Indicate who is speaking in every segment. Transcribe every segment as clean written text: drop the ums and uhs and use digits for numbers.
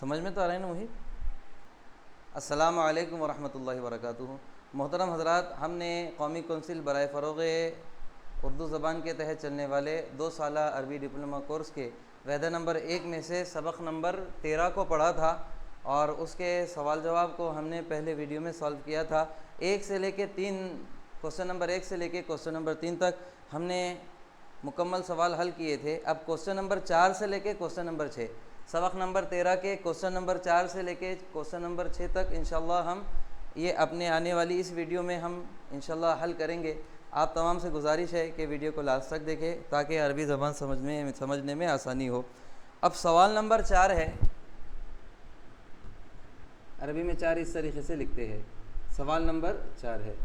Speaker 1: سمجھ میں تو آ رہا ہے نا محیط؟ السلام علیکم ورحمۃ اللہ وبرکاتہ۔ محترم حضرات، ہم نے قومی کونسل برائے فروغ اردو زبان کے تحت چلنے والے 2 سالہ عربی ڈپلومہ کورس کے وحدہ نمبر 1 میں سے سبق نمبر 13 کو پڑھا تھا، اور اس کے سوال جواب کو ہم نے پہلے ویڈیو میں سالو کیا تھا۔ 1 سے لے کے 3 کوسچن نمبر 1 سے لے کے کوسچن نمبر 3 تک ہم نے مکمل سوال حل کیے تھے۔ اب کوسچن نمبر 4 سے لے کے کوسچن نمبر 6، سبق نمبر 13 کے کوسچن نمبر 4 سے لے کے کوسچن نمبر 6 تک انشاءاللہ ہم یہ اپنے آنے والی اس ویڈیو میں ہم انشاءاللہ حل کریں گے۔ آپ تمام سے گزارش ہے کہ ویڈیو کو لاسٹ تک دیکھیں تاکہ عربی زبان سمجھنے میں آسانی ہو۔ اب سوال نمبر 4 ہے، عربی میں 4 اس طریقے سے لکھتے ہیں۔ سوال نمبر 4 ہے،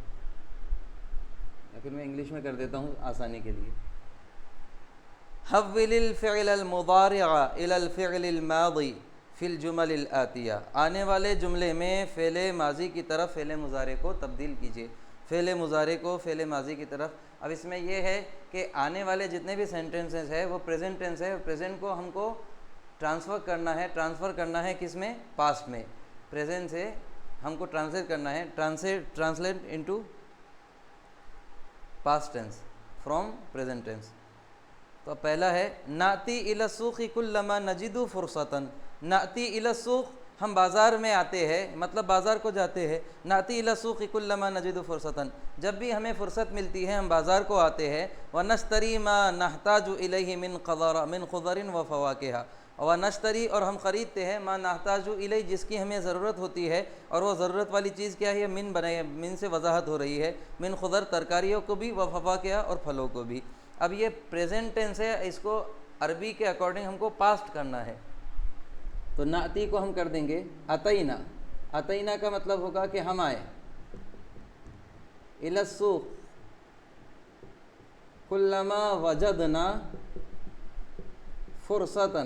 Speaker 1: یا پھر میں انگلش میں کر دیتا ہوں آسانی کے لیے۔ حول الفعل المضارع الى الفعل الماضی فی الجمل الآتیہ، آنے والے جملے میں فعل ماضی کی طرف فعل مضارع کو تبدیل کیجیے، فعل مضارع کو فعل ماضی کی طرف۔ اب اس میں یہ ہے کہ آنے والے جتنے بھی سینٹنسز ہے وہ پریزنٹ ٹینس ہے، پریزنٹ کو ہم کو ٹرانسفر کرنا ہے کس میں؟ پاسٹ میں۔ پریزنٹ سے ہم کو ٹرانسلیٹ کرنا ہے، translate into past tense from present tense. تو پہلا ہے ناتی الی السوق کلما نجد فرصتا۔ ناتی الی السوق، ہم بازار میں آتے ہیں، مطلب بازار کو جاتے ہیں۔ ناتی الی السوق کلما نجد فرصتا، جب بھی ہمیں فرصت ملتی ہے ہم بازار کو آتے ہیں۔ ونشتری ما نحتاج الیہ من خضر وفواکہ، ونشتری اور ہم خریدتے ہیں ما نحتاج الیہ جس کی ہمیں ضرورت ہوتی ہے، اور وہ ضرورت والی چیز کیا ہے؟ من سے وضاحت ہو رہی ہے، من خضر ترکاریوں کو بھی، وفواکہ اور پھلوں کو بھی۔ اب یہ پریزنٹ ٹینس ہے، اس کو عربی کے اکارڈنگ ہم کو پاسٹ کرنا ہے، تو ناتی کو ہم کر دیں گے اتینا۔ اتینا کا مطلب ہوگا کہ ہم آئے، الی السوق کلما وجدنا فرصتا،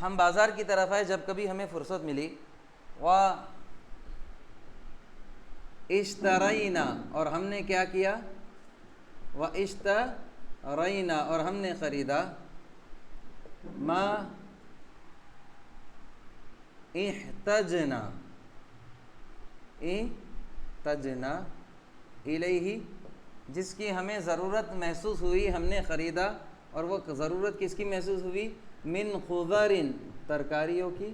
Speaker 1: ہم بازار کی طرف آئے جب کبھی ہمیں فرصت ملی۔ و اشترینا، اور ہم نے کیا کیا؟ و اشترینا، اور ہم نے خریدا۔ ما احتجنا الیہ، جس کی ہمیں ضرورت محسوس ہوئی ہم نے خریدا، اور وہ ضرورت کس کی محسوس ہوئی؟ من خضر ترکاریوں کی،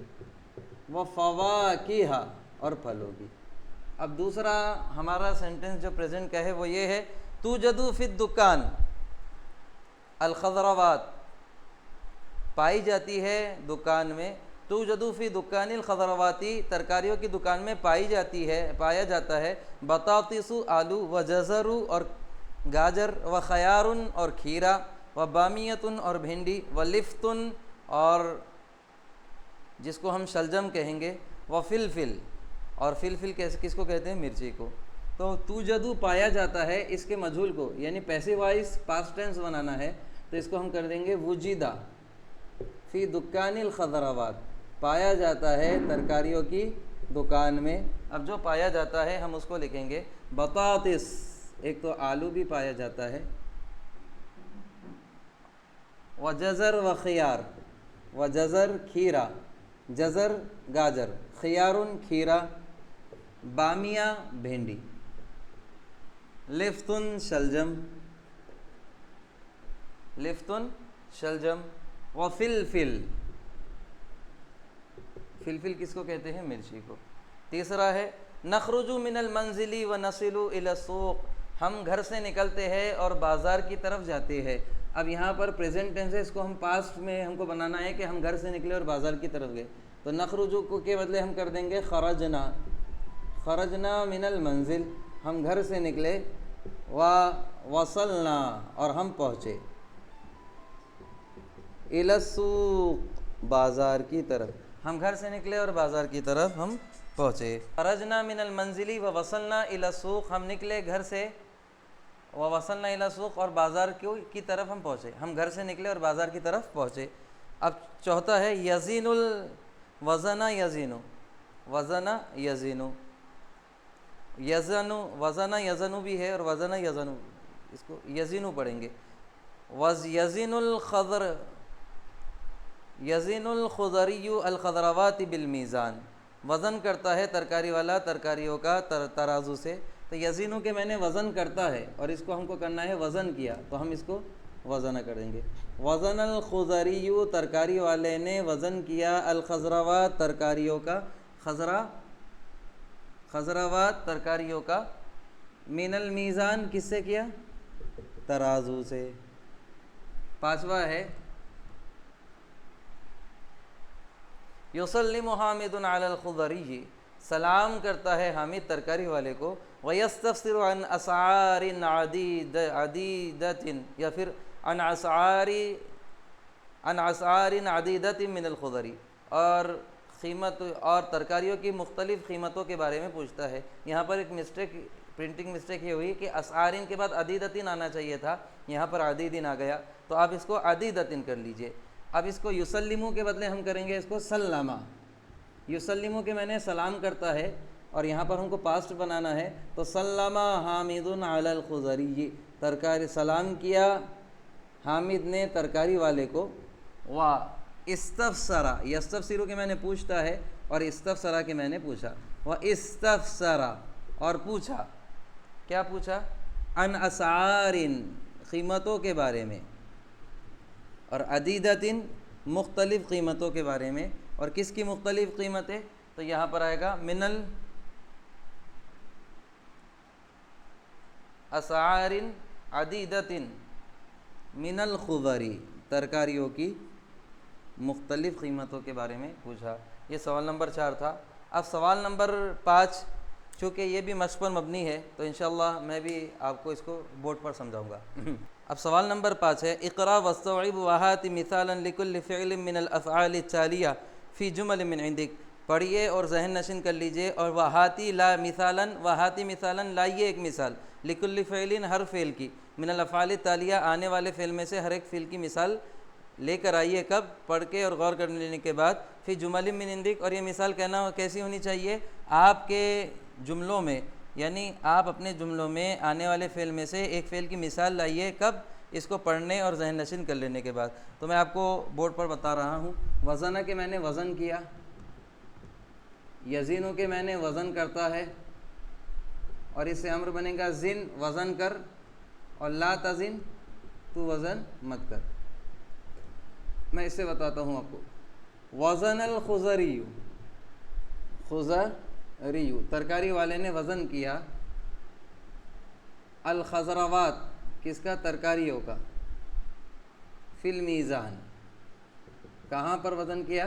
Speaker 1: و فواکہ اور پھلوں کی۔ اب دوسرا ہمارا سینٹنس جو پریزنٹ کا ہے وہ یہ ہے توجد فی الدکان الخضروات، پائی جاتی ہے دکان میں۔ توجد فی دکان الخضرواتی، ترکاریوں کی دکان میں پایا جاتا ہے۔ بطاطس آلو، و جزر اور گاجر، و خیار اور کھیرا، و بامیت اور بھنڈی، و لفت اور جس کو ہم شلجم کہیں گے، و فلفل، اور فلفل کس کو کہتے ہیں؟ مرچی کو۔ تو توجد پایا جاتا ہے، اس کے مجہول کو یعنی پیسو وائز پاسٹ ٹینس بنانا ہے، تو اس کو ہم کر دیں گے وجدہ فی دکان الخضروات، پایا جاتا ہے ترکاریوں کی دکان میں۔ اب جو پایا جاتا ہے ہم اس کو لکھیں گے بطاطس، ایک تو آلو بھی پایا جاتا ہے، و جزر و خیار، و جزر کھیرا، جزر گاجر، خیار کھیرا، بامیہ بھنڈی، لفتن شلجم، و فلفل، فلفل کس کو کہتے ہیں؟ مرچی کو۔ تیسرا ہے نخرج من المنزل و نصل الی السوق، ہم گھر سے نکلتے ہیں اور بازار کی طرف جاتے ہیں۔ اب یہاں پر پریزنٹ ٹینس ہے، اس کو ہم پاسٹ میں ہم کو بنانا ہے کہ ہم گھر سے نکلے اور بازار کی طرف گئے، تو نخرج کو کے بدلے ہم کر دیں گے خرجنا من المنزل، ہم گھر سے نکلے، و وصلنا اور ہم پہنچے، الی السوق بازار کی طرف، ہم گھر سے نکلے اور بازار کی طرف ہم پہنچے۔ خرجنا من المنزل و وصلنا الی السوق، ہم نکلے گھر سے، و وصلنا الی السوق اور بازار کی طرف ہم پہنچے، ہم گھر سے نکلے اور بازار کی طرف پہنچے۔ اب چوتھا ہے یزین الوزن یزینو، وزن یزینو، وزن یزنو بھی ہے اور وزن یزنو، اس کو یزینو پڑھیں گے۔ یزین الخضر یزین الخضری الخضروات بالمیزان، وزن کرتا ہے ترکاری والا ترکاریوں کا ترازو سے. تو یزینوں کے میں نے وزن کرتا ہے اور اس کو ہم کو کرنا ہے وزن کیا، تو ہم اس کو وزن کریں گے. وزن الخضری، ترکاری والے نے وزن کیا، الخضروات ترکاریوں کا، خضروات ترکاریوں کا، من المیزان کس سے کیا؟ ترازو سے. پانچواں ہے یسلم حامد علی الخضری، سلام کرتا ہے حامد ترکاری والے کو. ویستفسر عن اسعار عدیدۃ، یا پھر عن اسعار عدیدۃ من الخضری، اور قیمت اور ترکاریوں کی مختلف قیمتوں کے بارے میں پوچھتا ہے. یہاں پر ایک پرنٹنگ مسٹیک یہ ہوئی کہ اسعارین کے بعد عدیدتن آنا چاہیے تھا، یہاں پر عدیدن آ گیا، تو آپ اس کو عدیدتن کر لیجئے. اب اس کو یسلمو کے بدلے ہم کریں گے اس کو سلمہ. یسلمو کے میں نے سلام کرتا ہے اور یہاں پر ہم کو پاسٹ بنانا ہے، تو سلمہ حامد علی الخضری، ترکاری سلام کیا حامد نے ترکاری والے کو. وا استفسرا، یستفسرو کے میں نے پوچھتا ہے اور استفسرا کے میں نے پوچھا. وہ استفسرا، اور پوچھا، کیا پوچھا؟ ان اسعار، قیمتوں کے بارے میں، اور عدیدتن مختلف قیمتوں کے بارے میں. اور کس کی مختلف قیمتیں؟ تو یہاں پر آئے گا من الاسعار عدیدتن من الخضری، ترکاریوں کی مختلف قیمتوں کے بارے میں پوچھا. یہ سوال نمبر 4 تھا. اب سوال نمبر 5، چونکہ یہ بھی مشق پر مبنی ہے تو انشاءاللہ میں بھی آپ کو اس کو بورڈ پر سمجھاؤں گا. اب سوال نمبر 5 ہے اقرا واستوعب وہات مثالا لكل فعل من الافعال التاليه فی جمل من عندك، پڑھیے اور ذہن نشین کر لیجئے. اور وہاتی لا مثالا، وہاتی مثالا لائیے ایک مثال، لكل فعل ہر فعل کی، من الافعال التاليه آنے والے فعل میں سے ہر ایک فعل کی مثال لے کر آئیے. کب؟ پڑھ کے اور غور کر لینے کے بعد. فی جمل من عندك، اور یہ مثال کہنا کیسی ہونی چاہیے؟ آپ کے جملوں میں، یعنی آپ اپنے جملوں میں آنے والے فعل میں سے ایک فعل کی مثال لائیے. کب؟ اس کو پڑھنے اور ذہن نشین کر لینے کے بعد. تو میں آپ کو بورڈ پر بتا رہا ہوں. وزن کے میں نے وزن کیا، یزینوں کے میں نے وزن کرتا ہے، اور اس سے امر بنے گا زن، وزن کر، اور لا تزن، تو وزن مت کر. میں اس سے بتاتا ہوں آپ کو. وزن الخضری، خضری، ترکاری والے نے وزن کیا، الخضروات، کس کا؟ ترکاریوں کا، فی المیزان، کہاں پر وزن کیا؟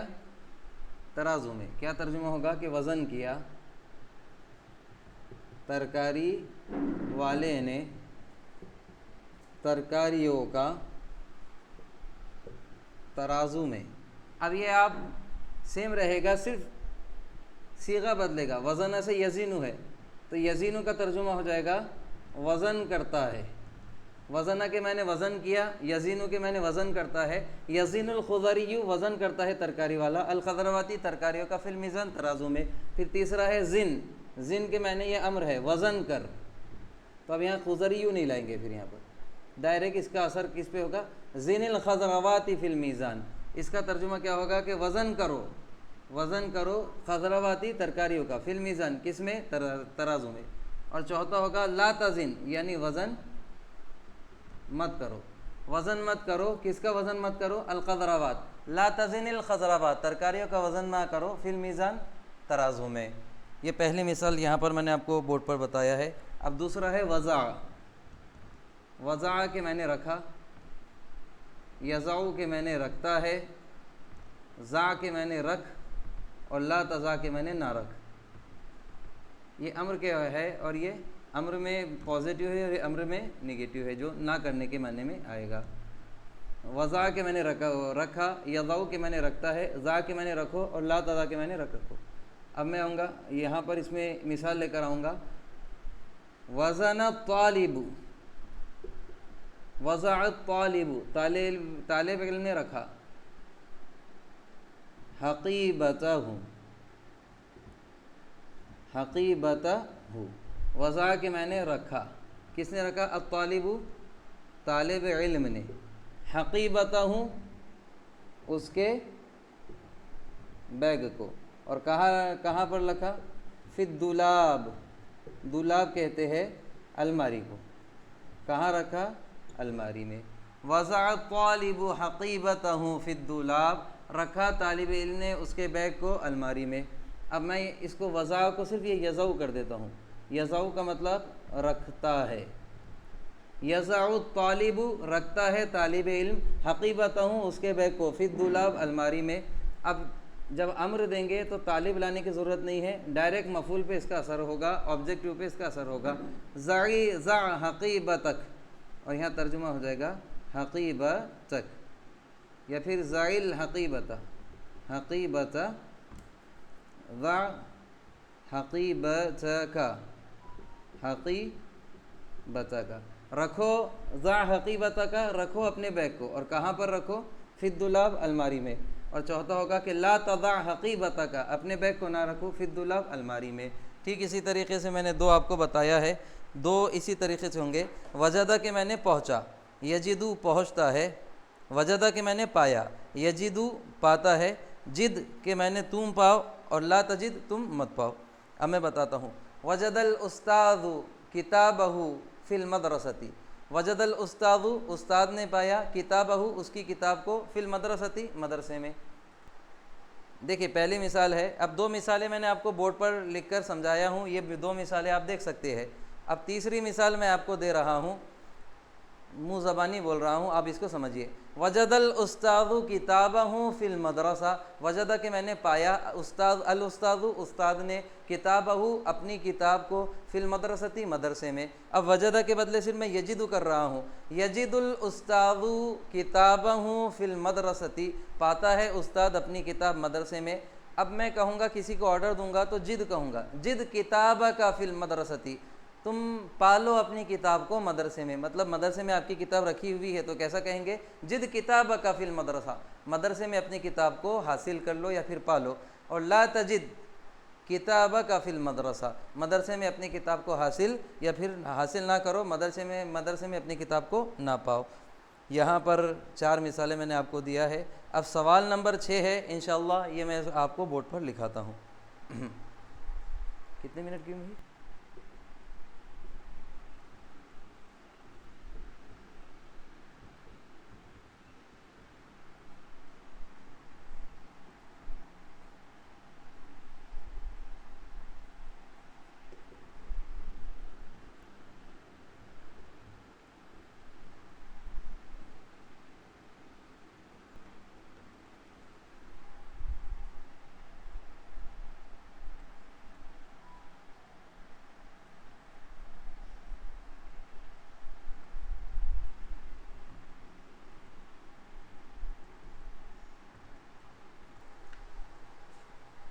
Speaker 1: ترازو میں. کیا ترجمہ ہوگا کہ وزن کیا ترکاری والے نے ترکاریوں کا ترازو میں. اب یہ آپ سیم رہے گا، صرف صیغہ بدلے گا. وزن سے یزینو ہے تو یزینو کا ترجمہ ہو جائے گا وزن کرتا ہے. وزن کے میں نے وزن کیا، یزینو کے میں نے وزن کرتا ہے. یزین الخضری، وزن کرتا ہے ترکاری والا، الخضرواتی، ترکاریوں کا، فی المیزان، ترازو میں. پھر تیسرا ہے زن، زن کے میں نے یہ امر ہے وزن کر. تو اب یہاں خضری نہیں لائیں گے، پھر یہاں پر ڈائریکٹ اس کا اثر کس پہ ہوگا؟ زن الخضرواتی فی المیزان. اس کا ترجمہ کیا ہوگا کہ وزن کرو، وزن کرو خضرواتی، ترکاریوں کا، فی المیزان، کس میں؟ ترازو میں. اور چوتھا ہوگا لا تزن، یعنی وزن مت کرو. وزن مت کرو، کس کا وزن مت کرو؟ الخضروات. لا تزن الخضروات، ترکاریوں کا وزن نہ کرو، فی المیزان، ترازو میں. یہ پہلی مثال یہاں پر میں نے آپ کو بورڈ پر بتایا ہے. اب دوسرا ہے وضع. وضع کے میں نے رکھا، یضع کے میں نے رکھتا ہے، ضع کے میں نے رکھ، اور لا تضع کے میں نے نہ رکھ. یہ امر کیا ہے؟ اور یہ امر میں پازیٹیو ہے اور یہ امر میں نگیٹیو ہے، جو نہ کرنے کے معنی میں آئے گا. وضع کے میں نے رکھا، یضع کے میں نے رکھتا ہے، ضع کے میں نے رکھو، اور لا تضع کے میں نے رکھو. اب میں آؤں گا یہاں پر، اس میں مثال لے کر آؤں گا. وزن الطالب، وضع الطالب، طالب علم نے رکھا، حقیبتہ، حقیبتہ، وضع کے میں نے رکھا، کس نے رکھا؟ الطالب، طالب علم نے، حقیبتہ، اس کے بیگ کو، اور کہاں پر رکھا؟ فی الدولاب، دولاب کہتے ہیں الماری کو، کہاں رکھا؟ الماری میں۔ وضع الطالب حقیبتہ فی الدولاب، رکھا طالب علم نے اس کے بیگ کو الماری میں۔ اب میں اس کو وضع کو صرف یہ یضع کر دیتا ہوں، یضع کا مطلب رکھتا ہے، یضع الطالب رکھتا ہے طالب علم، حقیبتہ اس کے بیگ کو، فی الدولاب الماری میں۔ اب جب امر دیں گے تو طالب لانے کی ضرورت نہیں ہے، ڈائریکٹ مفعول پہ اس کا اثر ہوگا، آبجیکٹیو پہ اس کا اثر ہوگا، ضع حقیبتک، اور یہاں ترجمہ ہو جائے گا حقیبتک، یا پھر ضع الحقیبۃ، حقیبۃ، ضع حقیبتک، حقیبتک، رکھو، ضع حقیبتک، رکھو اپنے بیگ کو، اور کہاں پر رکھو؟ فی الدولاب الماری میں۔ اور چوتھا ہوگا کہ لا تضع حقیبتک، اپنے بیگ کو نہ رکھو فی الدولاب الماری میں۔ ٹھیک اسی طریقے سے میں نے دو آپ کو بتایا ہے، دو اسی طریقے سے ہوں گے۔ وجدہ کہ میں نے پہنچا، یجدو پہنچتا ہے، وجدہ کہ میں نے پایا، یجدو پاتا ہے، جد کہ میں نے تم پاؤ، اور لا تجد تم مت پاؤ۔ اب میں بتاتا ہوں۔ وجد الاستاذ کتابہ فی المدرسۃ، وجد الاستاذ استاد نے پایا، کتابہ اس کی کتاب کو، فی المدرسۃ مدرسے میں۔ دیکھیے پہلی مثال ہے، اب دو مثالیں میں نے آپ کو بورڈ پر لکھ کر سمجھایا ہوں، یہ دو مثالیں آپ دیکھ سکتے ہیں۔ اب تیسری مثال میں آپ کو دے رہا ہوں، منہ زبانی بول رہا ہوں، آپ اس کو سمجھیے۔ وجد الاستاذ کتابہ فی المدرسہ، وجدہ کہ میں نے پایا، استاد الاستاذ استاد نے، کتابہ اپنی کتاب کو، فی المدرسۃ مدرسے میں۔ اب وجدہ کے بدلے صرف میں یجد کر رہا ہوں، یجد الاستاذ کتابہ فی المدرسۃ، پاتا ہے استاد اپنی کتاب مدرسے میں۔ اب میں کہوں گا، کسی کو آرڈر دوں گا تو جد کہوں گا، جد کتابک فی المدرسۃ، تم پالو اپنی کتاب کو مدرسے میں، مطلب مدرسے میں آپ کی کتاب رکھی ہوئی ہے تو کیسا کہیں گے؟ جد کتابک فی المدرسہ، مدرسے میں اپنی کتاب کو حاصل کر لو یا پھر پالو۔ اور لا تجد کتابک فی المدرسہ، مدرسے میں اپنی کتاب کو حاصل یا پھر حاصل نہ کرو، مدرسے میں اپنی کتاب کو نہ پاؤ۔ یہاں پر 4 مثالیں میں نے آپ کو دیا ہے۔ اب سوال نمبر 6 ہے، انشاءاللہ یہ میں آپ کو بورڈ پر لکھاتا ہوں۔ کتنے منٹ کی ہوئی؟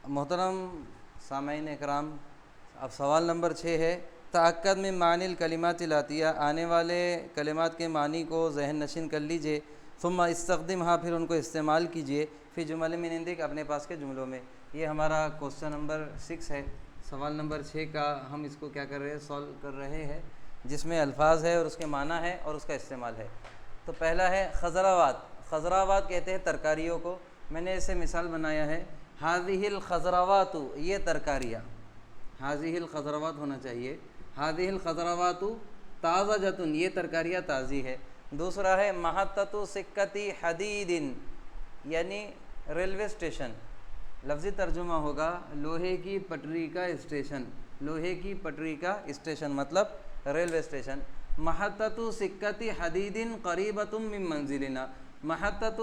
Speaker 1: محترم سامعین اکرام، اب سوال نمبر 6 ہے، تأکد من معانی الکلمات الآتیہ، آنے والے کلمات کے معنی کو ذہن نشین کر لیجئے، ثم استخدمھا، پھر ان کو استعمال کیجئے، فی جمل من عندک، اپنے پاس کے جملوں میں۔ یہ ہمارا کوسچن نمبر 6 ہے، سوال نمبر 6 کا ہم اس کو کیا کر رہے ہیں؟ سولو کر رہے ہیں، جس میں الفاظ ہے اور اس کے معنی ہے اور اس کا استعمال ہے۔ تو پہلا ہے خضراوات، خضراوات کہتے ہیں ترکاریوں کو۔ میں نے اسے مثال بنایا ہے، هذه الخضروات، یہ ترکاریاں، هذه الخضروات ہونا چاہیے، هذه الخضروات طازجۃ، یہ ترکاریاں تازی ہے۔ دوسرا ہے محطۃ سکۃ حدید، یعنی ریلوے اسٹیشن، لفظی ترجمہ ہوگا لوہے کی پٹری کا اسٹیشن، لوہے کی پٹری کا اسٹیشن مطلب ریلوے اسٹیشن۔ محطۃ سکۃ حدید قریبۃ من منزلنا، محطۃ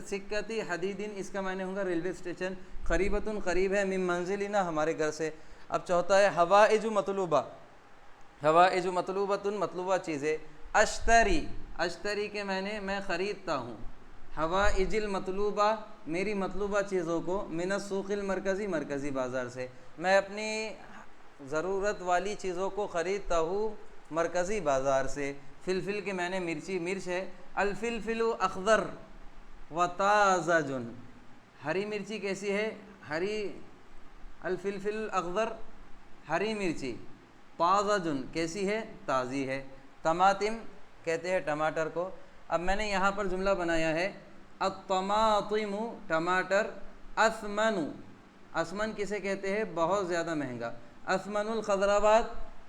Speaker 1: سکۃ حدید، اس کا معنی ہوگا ریلوے اسٹیشن، قریبۃ قریب ہے، من منزلنا ہمارے گھر سے۔ اب چوتھا ہے حوائج مطلوبہ، حوائج مطلوبۃ مطلوبہ چیزیں، اشتری، اشتری کے معنی میں خریدتا ہوں، حوائج المطلوبہ میری مطلوبہ چیزوں کو، من السوق المرکزی، مرکزی بازار سے، میں اپنی ضرورت والی چیزوں کو خریدتا ہوں مرکزی بازار سے۔ فلفل کے معنی مرچی، مرچ ہے، الفلفل اخضر و طازج، ہری مرچی کیسی ہے؟ ہری، الفلفل اخضر ہری مرچی، طازج کیسی ہے؟ تازی ہے۔ طماطم کہتے ہیں ٹماٹر کو۔ اب میں نے یہاں پر جملہ بنایا ہے، الطماطم ٹماٹر، اسمن، اسمن کسے کہتے ہیں؟ بہت زیادہ مہنگا۔ اسمن الخضروات،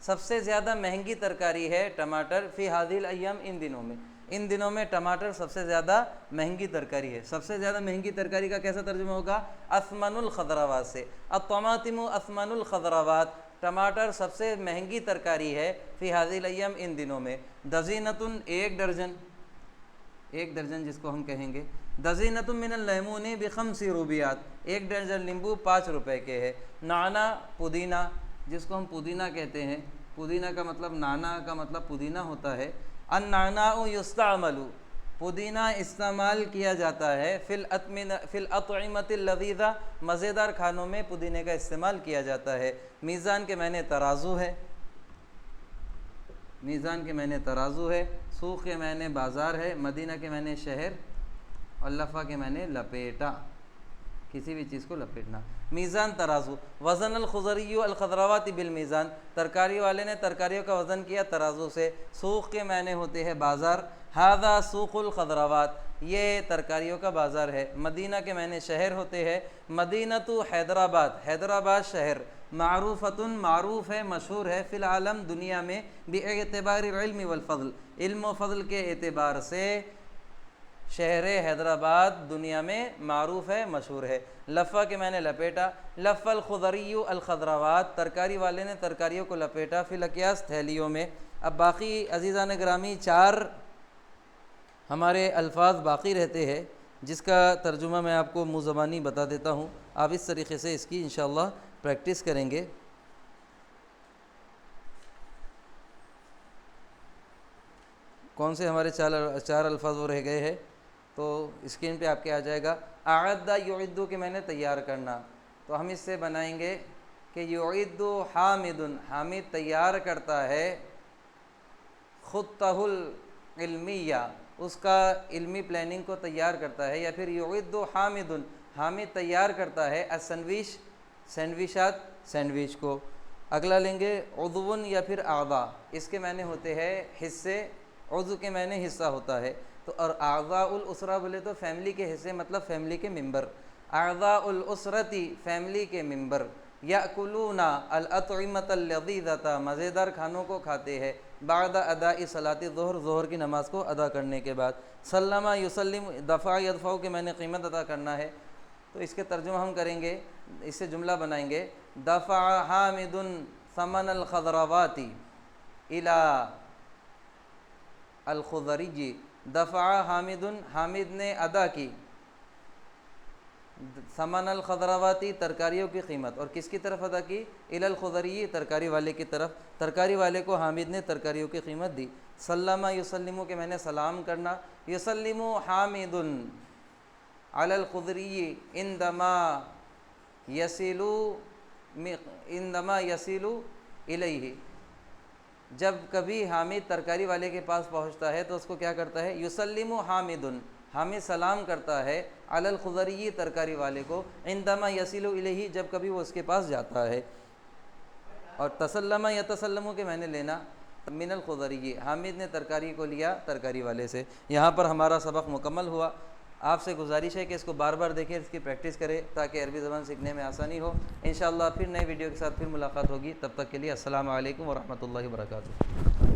Speaker 1: سب سے زیادہ مہنگی ترکاری ہے ٹماٹر، فی ہذہ الایام، ان دنوں میں ٹماٹر سب سے زیادہ مہنگی ترکاری ہے۔ سب سے زیادہ مہنگی ترکاری کا کیسا ترجمہ ہوگا؟ اسمن الخضروات سے۔ الطماطم اسمن الخضروات، ٹماٹر سب سے مہنگی ترکاری ہے، فی ہذہ الایام، ان دنوں میں۔ دزینۃ، ایک درجن، ایک درجن جس کو ہم کہیں گے۔ دزینۃ من اللیمون بخمس روبیات، ایک درجن لیمبو 5 روپے کے ہے۔ نعنا، پودینہ، جس کو ہم پودینہ کہتے ہیں، پودینہ کا مطلب، نعنا کا مطلب پودینہ ہوتا ہے۔ النعناء یستعمل، پودینہ استعمال کیا جاتا ہے، فی الاطعمۃ اللذیذہ، مزیدار کھانوں میں پودینے کا استعمال کیا جاتا ہے۔ میزان کے معنی ترازو ہے، میزان کے معنی ترازو ہے۔ سوق کے معنی بازار ہے۔ مدینہ کے معنی شہر، اور لفہ کے معنی لپیٹا، کسی بھی چیز کو لپیٹنا۔ میزان ترازو۔ وزن الخضری الخضروات بالمیزان، ترکاری والے نے ترکاریوں کا وزن کیا ترازو سے۔ سوق کے معنی ہوتے ہیں بازار، ھذا سوق الخضروات، یہ ترکاریوں کا بازار ہے۔ مدینہ کے معنی شہر ہوتے ہیں۔ مدینۃ حیدرآباد، حیدرآباد شہر۔ معروفتن، معروف ہے، مشہور ہے، فی العالم، دنیا میں، باعتبار العلم والفضل، علم و فضل کے اعتبار سے شہر حیدرآباد دنیا میں معروف ہے، مشہور ہے۔ لفہ کے معنی لپیٹا۔ لف الخضری الخضروات، ترکاری والے نے ترکاریوں کو لپیٹا، فی الاکیاس، تھیلیوں میں۔ اب باقی عزیزان گرامی 4 ہمارے الفاظ باقی رہتے ہیں، جس کا ترجمہ میں آپ کو منہ زبانی بتا دیتا ہوں۔ آپ اس طریقے سے اس کی انشاءاللہ پریکٹس کریں گے۔ کون سے ہمارے 4 الفاظ وہ رہ گئے ہیں؟ تو اسکرین پہ آپ کے آ جائے گا۔ اعد یعد کے معنی تیار کرنا، تو ہم اس سے بنائیں گے کہ یعد حامد، حامد تیار کرتا ہے، خطہ العلمیہ، اس کا علمی پلاننگ کو تیار کرتا ہے، یا پھر یعد حامد، حامد تیار کرتا ہے، السینڈوچ، سینڈوچات، سینڈوچ کو۔ اگلا لیں گے عضو یا پھر اعضاء، اس کے معنی ہوتے ہیں حصے، عضو کے معنی حصہ ہوتا ہے، تو اور اعضاء الاسرہ بولے تو فیملی کے حصے، مطلب فیملی کے ممبر۔ اعضاء الاسرتی، فیملی کے ممبر۔ یاکلون الاطعمۃ اللذیذۃ، مزیدار کھانوں کو کھاتے ہیں، بعد اداء صلاۃ الظہر، ظہر کی نماز کو ادا کرنے کے بعد۔ سلم یسلم، دفع یدفع کے معنی قیمت ادا کرنا ہے، تو اس کے ترجمہ ہم کریں گے، اس سے جملہ بنائیں گے، دفع حامد ثمن الخضروات الی الخضری، دفع حامد، حامد نے ادا کی، ثمن الخضروات، ترکاریوں کی قیمت، اور کس کی طرف ادا کی؟ الی الخضری، ترکاری والے کی طرف، ترکاری والے کو حامد نے ترکاریوں کی قیمت دی۔ سلم یسلم کے معنی سلام کرنا، یسلم حامد علی الخضری عندما یصل الیہ، جب کبھی حامد ترکاری والے کے پاس پہنچتا ہے تو اس کو کیا کرتا ہے؟ یسلم حامد، حامد سلام کرتا ہے، علی الخضری، ترکاری والے کو، عندما یصل الیہ، جب کبھی وہ اس کے پاس جاتا ہے۔ اور تسلم یتسلم کے معنی لینا، من الخضری، حامد نے ترکاری کو لیا ترکاری والے سے۔ یہاں پر ہمارا سبق مکمل ہوا۔ آپ سے گزارش ہے کہ اس کو بار بار دیکھیں، اس کی پریکٹس کریں تاکہ عربی زبان سیکھنے میں آسانی ہو۔ انشاءاللہ پھر نئے ویڈیو کے ساتھ پھر ملاقات ہوگی، تب تک کے لیے السلام علیکم ورحمۃ اللہ وبرکاتہ۔